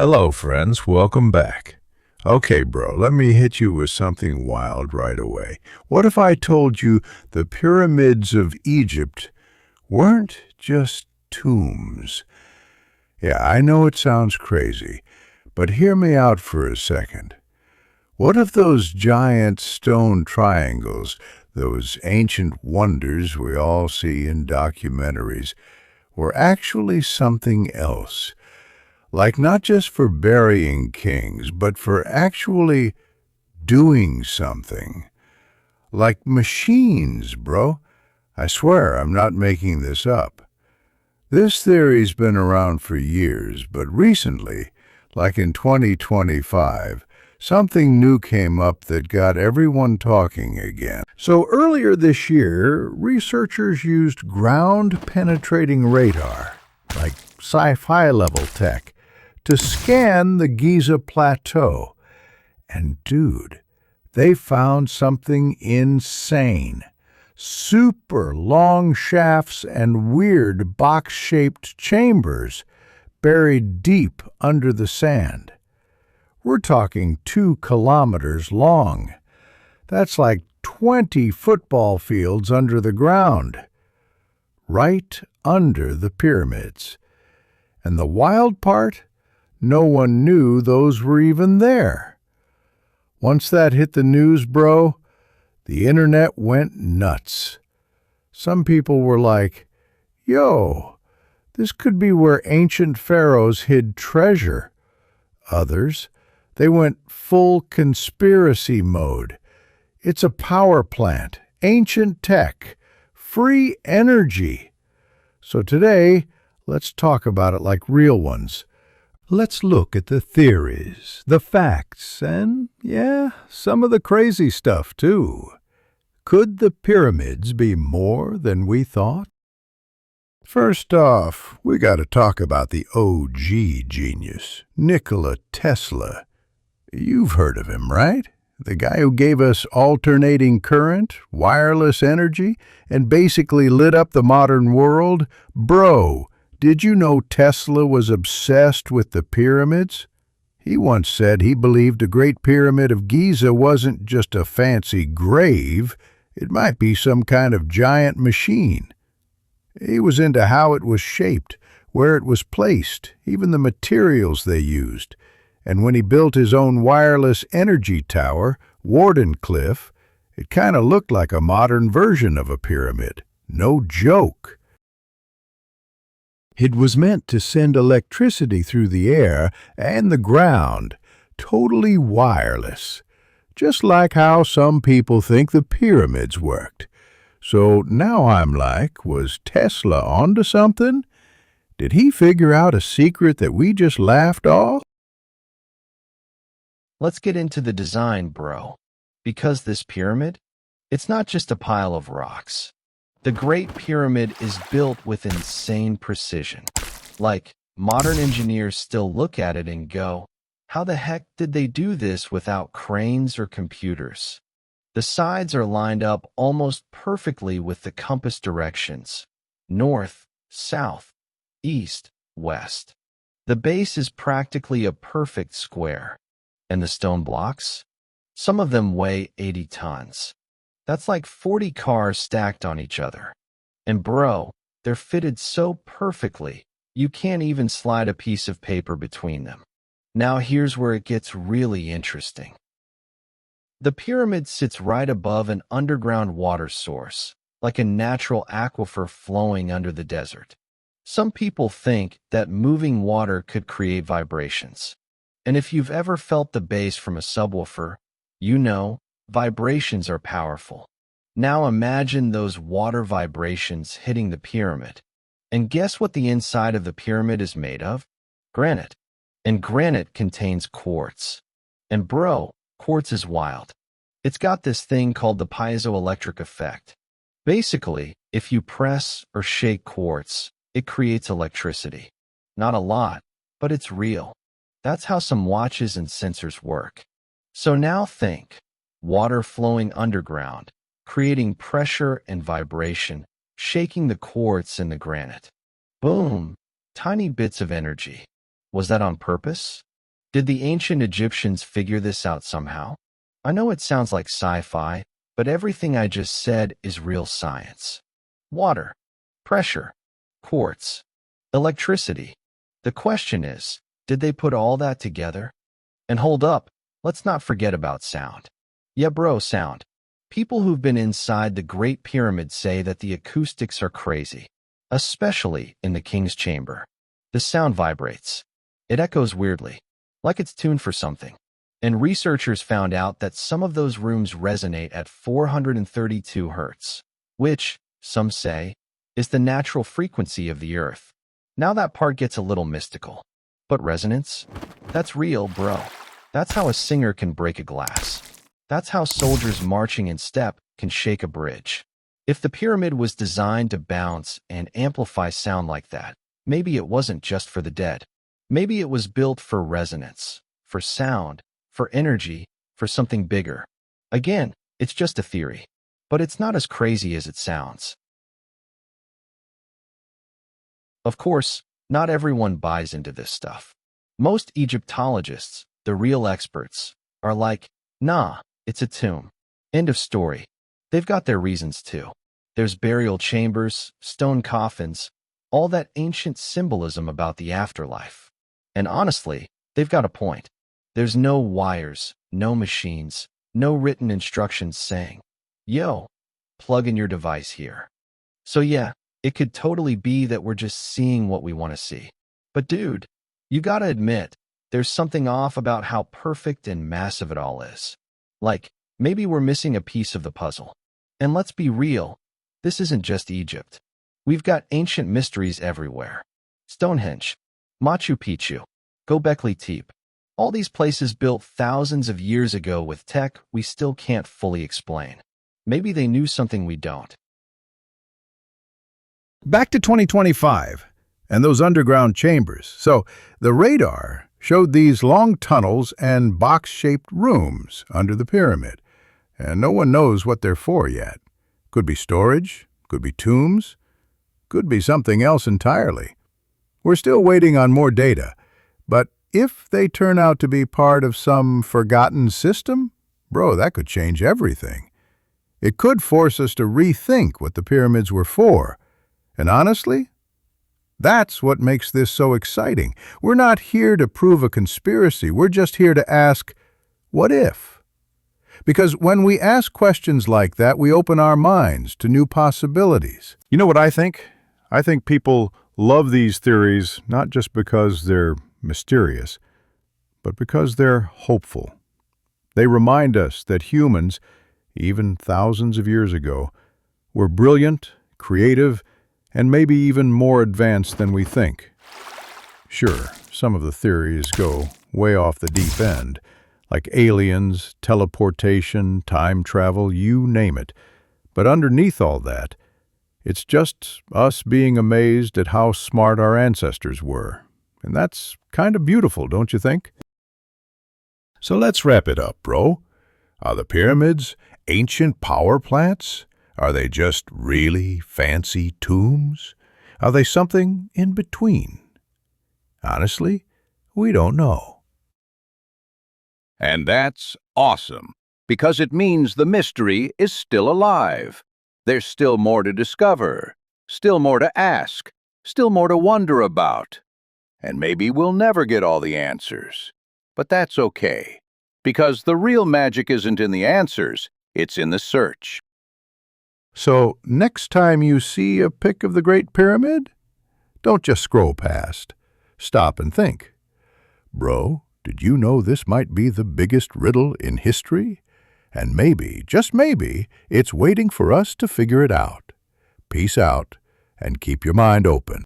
Hello, friends. Welcome back. Okay, bro, let me hit you with something wild right away. What if I told you the pyramids of Egypt weren't just tombs? Yeah, I know it sounds crazy, but hear me out for a second. What if those giant stone triangles, those ancient wonders we all see in documentaries, were actually something else? Like not just for burying kings, but for actually doing something. Like machines, bro. I swear I'm not making this up. This theory's been around for years, but recently, like in 2025, something new came up that got everyone talking again. So earlier this year, researchers used ground-penetrating radar, like sci-fi level tech, to scan the Giza Plateau. And dude, they found something insane. Super long shafts and weird box-shaped chambers buried deep under the sand. We're talking 2 kilometers long. That's like 20 football fields under the ground. Right under the pyramids. And the wild part? No one knew those were even there. Once that hit the news, bro, the internet went nuts. Some people were like, yo, this could be where ancient pharaohs hid treasure. Others, they went full conspiracy mode. It's a power plant, ancient tech, free energy. So today, let's talk about it like real ones. Let's look at the theories, the facts, and, yeah, some of the crazy stuff, too. Could the pyramids be more than we thought? First off, we gotta talk about the OG genius, Nikola Tesla. You've heard of him, right? The guy who gave us alternating current, wireless energy, and basically lit up the modern world? Bro, did you know Tesla was obsessed with the pyramids? He once said he believed the Great Pyramid of Giza wasn't just a fancy grave, it might be some kind of giant machine. He was into how it was shaped, where it was placed, even the materials they used. And when he built his own wireless energy tower, Wardenclyffe, it kind of looked like a modern version of a pyramid. No joke. It was meant to send electricity through the air and the ground, totally wireless, just like how some people think the pyramids worked. So now I'm like, was Tesla onto something? Did he figure out a secret that we just laughed off? Let's get into the design, bro. Because this pyramid, it's not just a pile of rocks. The Great Pyramid is built with insane precision. Like, modern engineers still look at it and go, how the heck did they do this without cranes or computers? The sides are lined up almost perfectly with the compass directions: north, south, east, west. The base is practically a perfect square. And the stone blocks? Some of them weigh 80 tons. That's like 40 cars stacked on each other. And bro, they're fitted so perfectly, you can't even slide a piece of paper between them. Now here's where it gets really interesting. The pyramid sits right above an underground water source, like a natural aquifer flowing under the desert. Some people think that moving water could create vibrations. And if you've ever felt the bass from a subwoofer, you know, vibrations are powerful. Now imagine those water vibrations hitting the pyramid. And guess what the inside of the pyramid is made of? Granite. And granite contains quartz. And bro, quartz is wild. It's got this thing called the piezoelectric effect. Basically, if you press or shake quartz, it creates electricity. Not a lot, but it's real. That's how some watches and sensors work. So now think, water flowing underground, creating pressure and vibration, shaking the quartz and the granite. Boom! Tiny bits of energy. Was that on purpose? Did the ancient Egyptians figure this out somehow? I know it sounds like sci-fi, but everything I just said is real science. Water, pressure, quartz, electricity. The question is, did they put all that together? And hold up, let's not forget about sound. Yeah, bro, sound. People who've been inside the Great Pyramid say that the acoustics are crazy, especially in the King's Chamber. The sound vibrates. It echoes weirdly, like it's tuned for something. And researchers found out that some of those rooms resonate at 432 hertz, which, some say, is the natural frequency of the Earth. Now that part gets a little mystical. But resonance? That's real, bro. That's how a singer can break a glass. That's how soldiers marching in step can shake a bridge. If the pyramid was designed to bounce and amplify sound like that, maybe it wasn't just for the dead. Maybe it was built for resonance, for sound, for energy, for something bigger. Again, it's just a theory. But it's not as crazy as it sounds. Of course, not everyone buys into this stuff. Most Egyptologists, the real experts, are like, nah, it's a tomb. End of story. They've got their reasons too. There's burial chambers, stone coffins, all that ancient symbolism about the afterlife. And honestly, they've got a point. There's no wires, no machines, no written instructions saying, yo, plug in your device here. So yeah, it could totally be that we're just seeing what we want to see. But dude, you gotta admit, there's something off about how perfect and massive it all is. Like, maybe we're missing a piece of the puzzle. And let's be real, this isn't just Egypt. We've got ancient mysteries everywhere. Stonehenge, Machu Picchu, Göbekli Tepe. All these places built thousands of years ago with tech we still can't fully explain. Maybe they knew something we don't. Back to 2025 and those underground chambers. So the radar showed these long tunnels and box-shaped rooms under the pyramid. And no one knows what they're for yet. Could be storage, could be tombs, could be something else entirely. We're still waiting on more data, but if they turn out to be part of some forgotten system, bro, that could change everything. It could force us to rethink what the pyramids were for. And honestly, that's what makes this so exciting. We're not here to prove a conspiracy. We're just here to ask, what if? Because when we ask questions like that, we open our minds to new possibilities. You know what I think? I think people love these theories not just because they're mysterious, but because they're hopeful. They remind us that humans, even thousands of years ago, were brilliant, creative, and maybe even more advanced than we think. Sure, some of the theories go way off the deep end, like aliens, teleportation, time travel, you name it. But underneath all that, it's just us being amazed at how smart our ancestors were. And that's kind of beautiful, don't you think? So let's wrap it up, bro. Are the pyramids ancient power plants? Are they just really fancy tombs? Are they something in between? Honestly, we don't know. And that's awesome, because it means the mystery is still alive. There's still more to discover, still more to ask, still more to wonder about. And maybe we'll never get all the answers. But that's okay, because the real magic isn't in the answers, it's in the search. So next time you see a pic of the Great Pyramid, don't just scroll past. Stop and think. Bro, did you know this might be the biggest riddle in history? And maybe, just maybe, it's waiting for us to figure it out. Peace out, and keep your mind open.